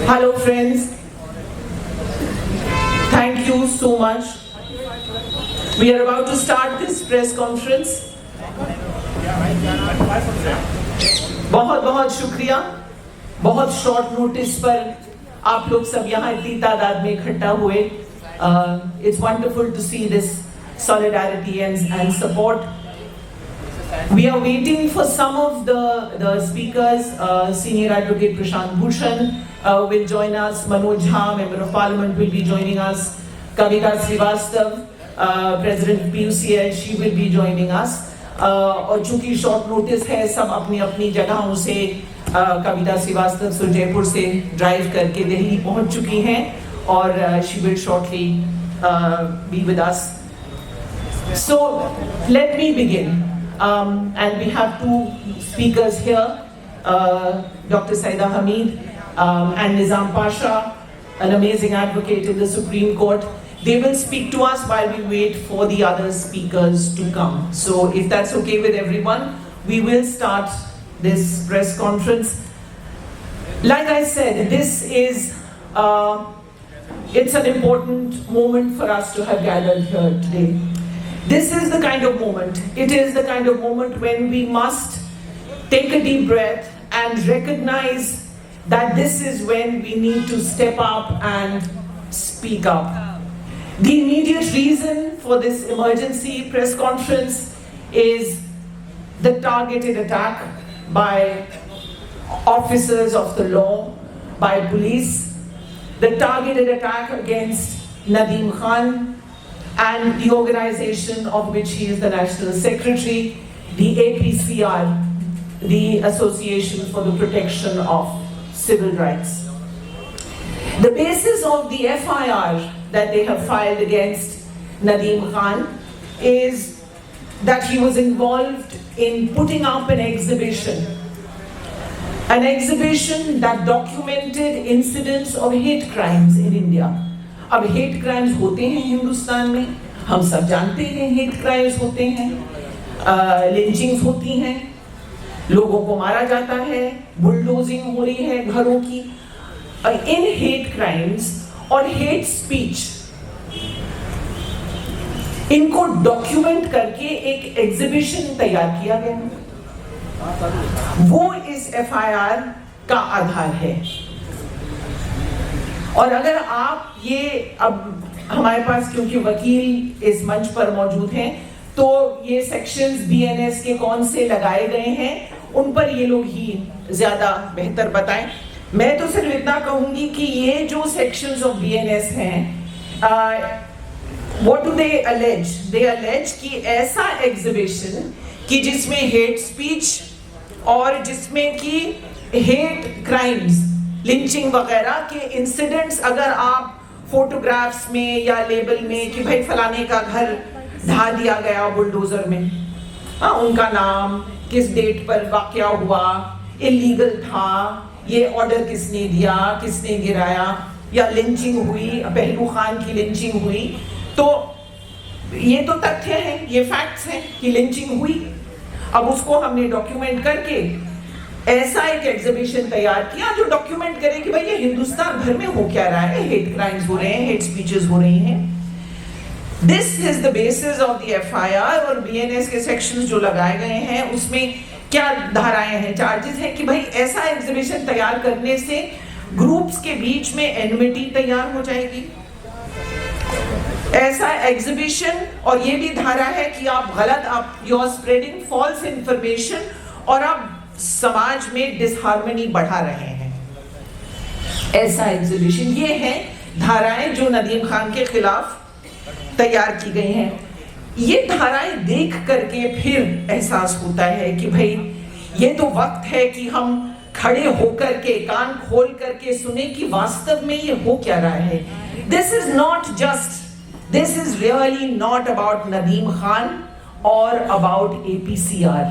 Hello friends, thank you so much. We are about to start this press conference. बहुत बहुत शुक्रिया, बहुत short notice पर आप लोग सब यहाँ इतनी तादाद में इकट्ठा हुए. It's wonderful to see this solidarity and support. We are waiting for some of the speakers. Senior Advocate Prashant Bhushan will join us. Manoj Jha, Member of Parliament, will be joining us. Kavita Srivastav, President PUCL, she will be joining us. और चूंकि short notice है, सब अपनी अपनी जगहों से कविता श्रीवास्तव से जयपुर से ड्राइव करके दिल्ली पहुंच चुकी हैं और she will shortly be with us. So let me begin. And we have two speakers here, Dr. Saida Hamid and Nizam Pasha, an amazing advocate in the Supreme Court. They will speak to us while we wait for the other speakers to come. So if that's okay with everyone, we will start this press conference. Like I said, this is, it's an important moment for us to have gathered here today. This is the kind of moment, it is the kind of moment when we must take a deep breath and recognize that this is when we need to step up and speak up. The immediate reason for this emergency press conference is the targeted attack by officers of the law, by police, the targeted attack against Nadeem Khan, and the organization of which he is the National Secretary, the APCR, the Association for the Protection of Civil Rights. The basis of the FIR that they have filed against Nadeem Khan is that he was involved in putting up an exhibition that documented incidents of hate crimes in India. अब hate crimes होते हैं हिंदुस्तान में, हम सब जानते हैं hate crimes होते हैं, लिंचिंग्स होती हैं, लोगों को मारा जाता है, बुलडोजिंग हो रही है घरों की. इन हेट क्राइम्स और हेट स्पीच, इनको डॉक्यूमेंट करके एक एग्जीबिशन तैयार किया गया, वो इस FIR का आधार है. और अगर आप ये, अब हमारे पास क्योंकि वकील इस मंच पर मौजूद हैं, तो ये सेक्शंस BNS के कौन से लगाए गए हैं उन पर ये लोग ही ज्यादा बेहतर बताएं. मैं तो सिर्फ इतना कहूंगी कि ये जो सेक्शंस ऑफ BNS हैं, what do they allege? They allege कि ऐसा एग्जीबिशन कि जिसमें हेट स्पीच और जिसमें कि हेट क्राइम्स, लिंचिंग वगैरह के इंसिडेंट्स अगर आप फोटोग्राफ्स में या लेबल में कि भाई फलाने का घर ढा दिया गया बुलडोजर में, उनका नाम, किस डेट पर वाकया हुआ, इलीगल था, ये ऑर्डर किसने दिया, किसने गिराया, या लिंचिंग हुई, पहलू खान की लिंचिंग हुई, तो ये तो तथ्य हैं, ये फैक्ट्स हैं कि लिंचिंग हुई. अब उसको हमने डॉक्यूमेंट करके ऐसा एक एग्जीबिशन तैयार किया जो डॉक्यूमेंट करे कि भाई ये हिंदुस्तान भर में हो क्या रहा है, हेट क्राइम्स हो रहे हैं, हेट स्पीचेस हो रही हैं. This is the basis of the FIR. और BNS के सेक्शंस जो लगाए गए हैं उसमें क्या धाराएं हैं, चार्जेस हैं कि भाई ऐसा एग्जीबिशन तैयार करने से ग्रुप्स के बीच में एनमिटी तैयार हो जाएगी, ऐसा एग्जीबिशन. और ये भी धारा है कि आप you are spreading false information और आप समाज में डिसहार्मनी बढ़ा रहे हैं, ऐसा एग्जीबिशन. ये हैं धाराएं जो नदीम खान के खिलाफ तैयार की गई हैं. ये धाराएं देख करके फिर एहसास होता है कि भाई ये तो वक्त है कि हम खड़े होकर के, कान खोल करके सुने कि वास्तव में ये हो क्या रहा है. This is really not about Nadeem Khan और अबाउट APCR.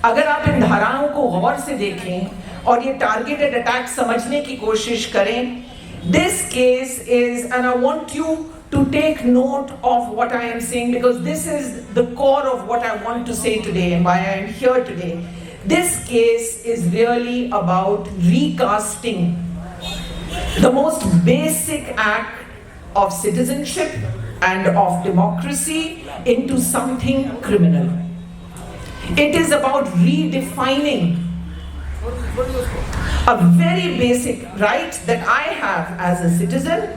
अगर आप इन धाराओं को गौर से देखें और ये टारगेटेड अटैक समझने की कोशिश करें, this case is, and I want you to take note of what I am saying because this is the core of what I want to say today and why I am here today. This case is really about recasting the most basic act of citizenship and of democracy into something criminal. It is about redefining a very basic right that I have as a citizen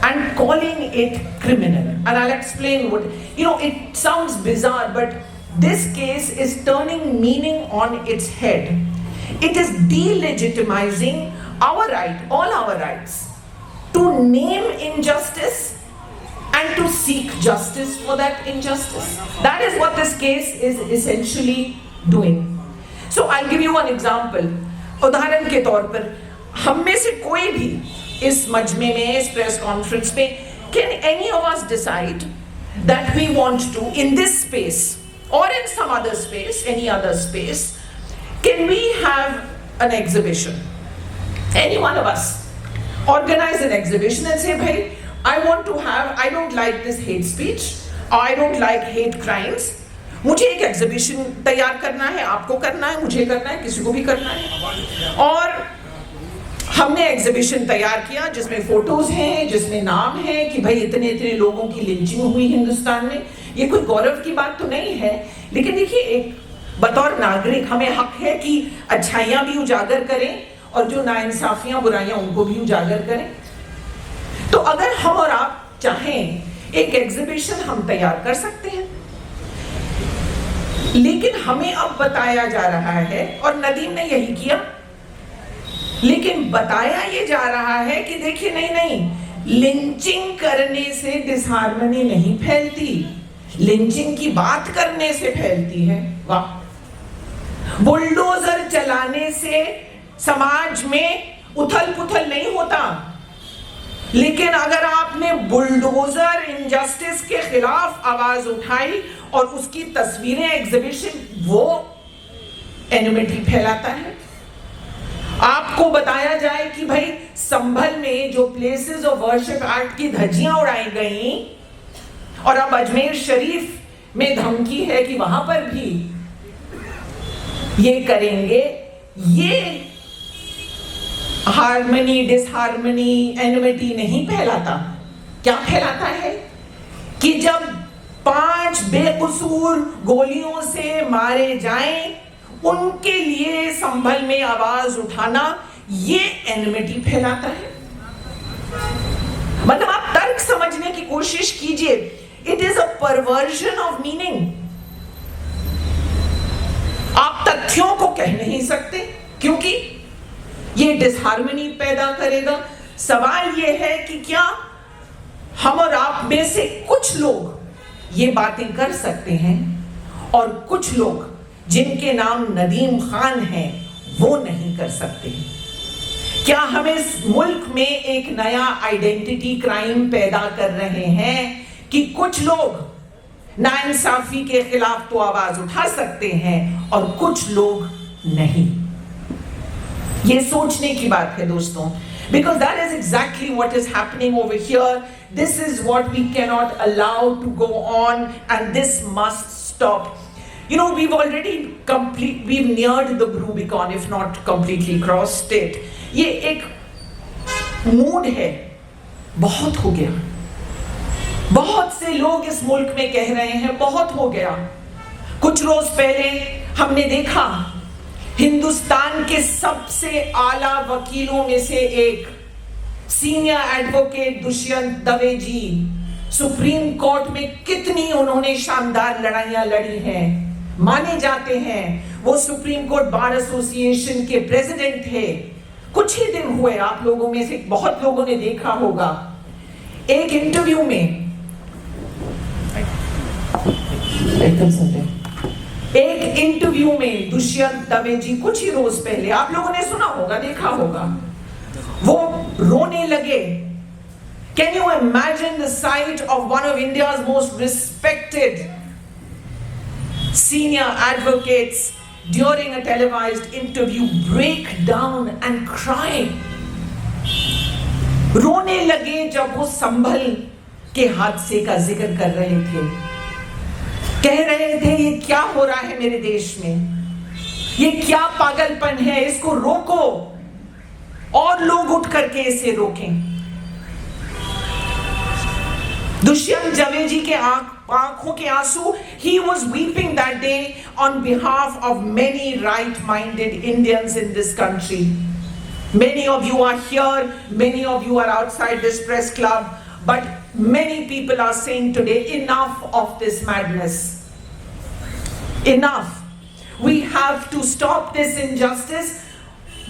and calling it criminal. And I'll explain what, it sounds bizarre, but this case is turning meaning on its head. It is delegitimizing our right, all our rights, to name injustice and to seek justice for that injustice. That is what this case is essentially doing. So I'll give you one example. उदाहरण के तौर पर हम में से कोई भी इस मजमे में, इस प्रेस कॉन्फ्रेंस में, can any of us decide that we want to, in this space or in some other space, any other space, can we have an exhibition? Any one of us organize an exhibition and say, bhai, I don't like this hate speech, or I don't like hate crimes. मुझे एक exhibition तैयार करना है, आपको करना है, मुझे करना है, किसी को भी करना है। और हमने एग्जीबिशन तैयार किया जिसमें फोटोज हैं, जिसमें नाम है कि भाई इतने इतने लोगों की लिंचिंग हुई हिंदुस्तान में। ये कोई गौरव की बात तो नहीं है, लेकिन देखिए, एक बतौर नागरिक हमें हक है कि अच्छाइयां भी उजागर करें और जो नाइंसाफियां, बुराइयां, उनको भी उजागर करें। तो अगर हम और आप चाहें, एक एग्जीबिशन हम तैयार कर सकते हैं, लेकिन हमें अब बताया जा रहा है, और नदीम ने यही किया, लेकिन बताया ये जा रहा है कि देखिए, नहीं, लिंचिंग करने से डिसहार्मनी नहीं फैलती, लिंचिंग की बात करने से फैलती है। वाह! बुलडोजर चलाने से समाज में उथल पुथल नहीं होता, लेकिन अगर आपने बुलडोजर इनजस्टिस के खिलाफ आवाज उठाई और उसकी तस्वीरें, एग्जीबिशन, वो एनिमिटी फैलाता है। आपको बताया जाए कि भाई संभल में जो प्लेसेस ऑफ वर्शिप एक्ट की धज्जियां उड़ाई गई और अब अजमेर शरीफ में धमकी है कि वहां पर भी ये करेंगे, ये हार्मनी, डिसहार्मनी, एनिमिटी नहीं फैलाता। क्या फैलाता है कि जब 5 बेकसूर गोलियों से मारे जाएं, उनके लिए संभल में आवाज उठाना, ये एनिमिटी फैलाता है। मतलब आप तर्क समझने की कोशिश कीजिए। It is a perversion of meaning. आप तथ्यों को कह नहीं सकते क्योंकि ये डिसहार्मनी पैदा करेगा। सवाल ये है कि क्या हम और आप में से कुछ लोग ये बातें कर सकते हैं और कुछ लोग जिनके नाम नदीम खान हैं वो नहीं कर सकते? क्या हम इस मुल्क में एक नया आइडेंटिटी क्राइम पैदा कर रहे हैं कि कुछ लोग नाइंसाफी के खिलाफ तो आवाज उठा सकते हैं और कुछ लोग नहीं? ये सोचने की बात है दोस्तों, because that is exactly what is happening over here. This is what we cannot allow to go on, and this must stop. You know, we've neared the Rubicon, if not completely crossed it. ये एक mood है, बहुत हो गया। बहुत से लोग इस मुल्क में कह रहे हैं बहुत हो गया। कुछ रोज पहले हमने देखा हिंदुस्तान के सबसे आला वकीलों में से एक सीनियर एडवोकेट दुष्यंत दवे जी सुप्रीम कोर्ट में कितनी उन्होंने शानदार लड़ाइयां लड़ी हैं, माने जाते हैं। वो सुप्रीम कोर्ट बार एसोसिएशन के प्रेसिडेंट थे। कुछ ही दिन हुए, आप लोगों में से बहुत लोगों ने देखा होगा, एक इंटरव्यू में दुष्यंत दवे जी कुछ ही रोज पहले, आप लोगों ने सुना होगा, देखा होगा, वो रोने लगे। Can you imagine the sight of one of India's most respected senior advocates during a televised interview break down and cry? रोने लगे जब वो संभल के हादसे का जिक्र कर रहे थे। कह रहे थे ये क्या हो रहा है मेरे देश में, ये क्या पागलपन है, इसको रोको। और लोग उठ करके इसे रोकें। दुष्यंत जवेजी के आंखों के आंसू, he was weeping that day on behalf of many right-minded Indians in this country. Many of you are here, many of you are outside this press club, but many people are saying today, enough of this madness. Enough. We have to stop this injustice,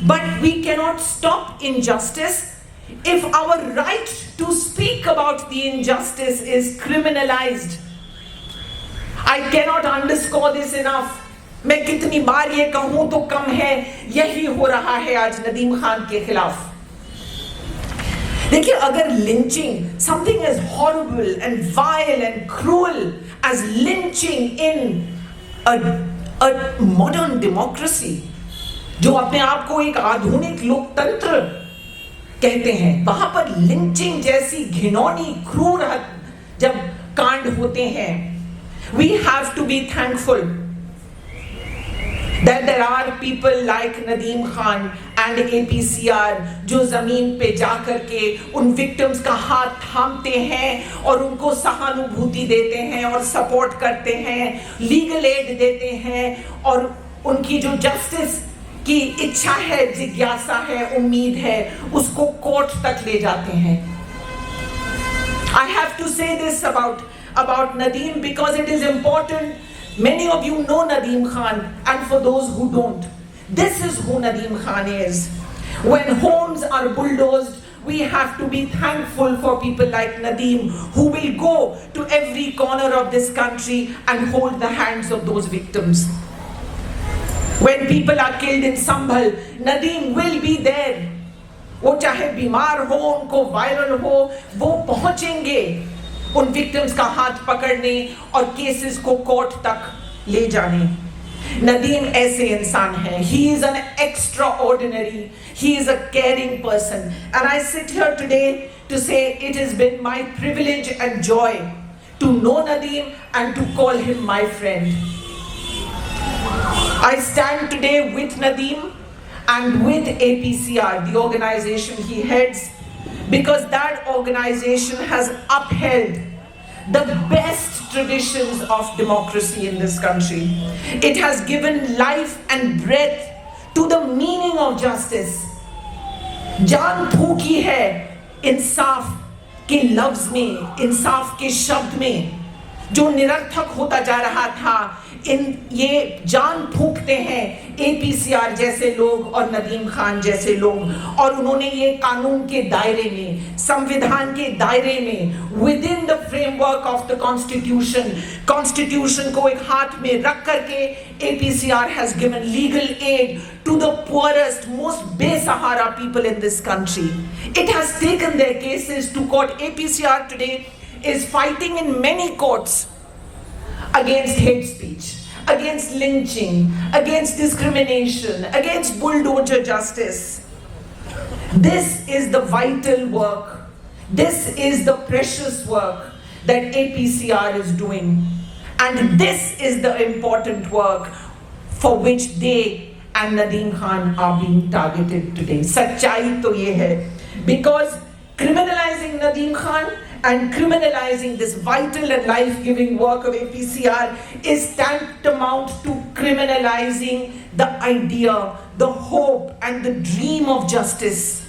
but we cannot stop injustice if our right to speak about the injustice is criminalized. I cannot underscore this enough. मैं कितनी बार ये कहूं तो कम है, यही हो रहा है आज नदीम खान के खिलाफ। देखिए, अगर lynching, something as horrible and vile and cruel as lynching in a modern democracy, जो अपने आप को एक आधुनिक लोकतंत्र कहते हैं, वहां पर लिंचिंग जैसी घिनौनी क्रूर जब कांड होते हैं, we have to be thankful that there are people like Nadeem Khan and APCR जो जमीन पे जाकर के उन विक्टिम्स का हाथ थामते हैं और उनको सहानुभूति देते हैं और सपोर्ट करते हैं, लीगल एड देते हैं और उनकी जो जस्टिस की इच्छा है, जिज्ञासा है, उम्मीद है, उसको कोर्ट तक ले जाते हैं। I have to say this about Nadeem because it is important. Many of you know Nadeem Khan, and for those who don't, this is who Nadeem Khan is. When homes are bulldozed, we have to be thankful for people like Nadeem who will go to every corner of this country and hold the hands of those victims. When people are killed in Sambhal, Nadeem will be there. वो चाहे बीमार हो, उनको viral हो, वो पहुंचेंगे उन victims का हाथ पकड़ने और केसेस को कोर्ट तक ले जाने। नदीम ऐसे इंसान है। He is an extraordinary, he is a caring person, and I sit here today to say it has been my privilege and joy to know Nadeem and to call him my friend. I stand today with Nadeem and with APCR, the organization he heads, because that organization has upheld the best traditions of democracy in this country. It has given life and breath to the meaning of justice. जान फूकी है इंसाफ के लफ्ज में, इंसाफ के शब्द में, जो निरर्थक होता जा रहा था, ये जान फूकते हैं APCR जैसे लोग और नदीम खान जैसे लोग, और उन्होंने ये कानून के दायरे में, संविधान के दायरे में, within the framework of the constitution को एक हाथ में रख करके APCR has given legal aid to the poorest, most besahara people in this country. It has taken their cases to court. APCR today is fighting in many courts against hate speech, against lynching, against discrimination, against bulldozer justice. This is the vital work. This is the precious work that APCR is doing. And this is the important work for which they and Nadeem Khan are being targeted today. Sachai to ye hai. Because criminalizing Nadeem Khan and criminalizing this vital and life-giving work of APCR is tantamount to criminalizing the idea, the hope, and the dream of justice.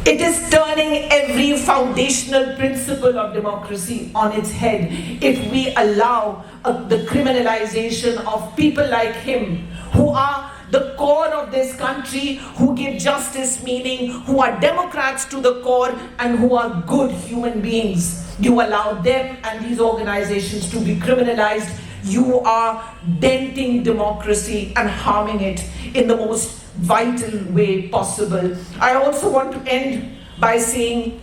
It is turning every foundational principle of democracy on its head if we allow the criminalization of people like him, who are the core of this country, who give justice meaning, who are Democrats to the core, and who are good human beings. You allow them and these organizations to be criminalized. You are denting democracy and harming it in the most vital way possible. I also want to end by saying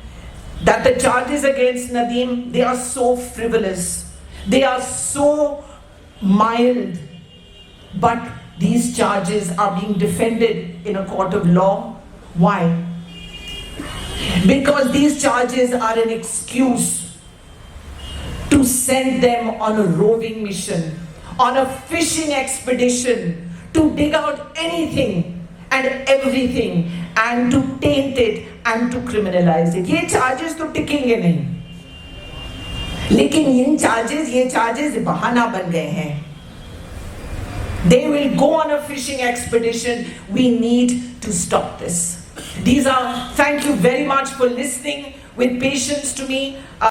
that the charges against Nadeem, they are so frivolous. They are so mild. But these charges are being defended in a court of law. Why? Because these charges are an excuse to send them on a roving mission, on a fishing expedition, to dig out anything and everything and to taint it and to criminalize it. ये charges तो टिकेंगे नहीं, लेकिन ये charges बहाना बन गए हैं. They will go on a fishing expedition. We need to stop this. Thank you very much for listening with patience to me.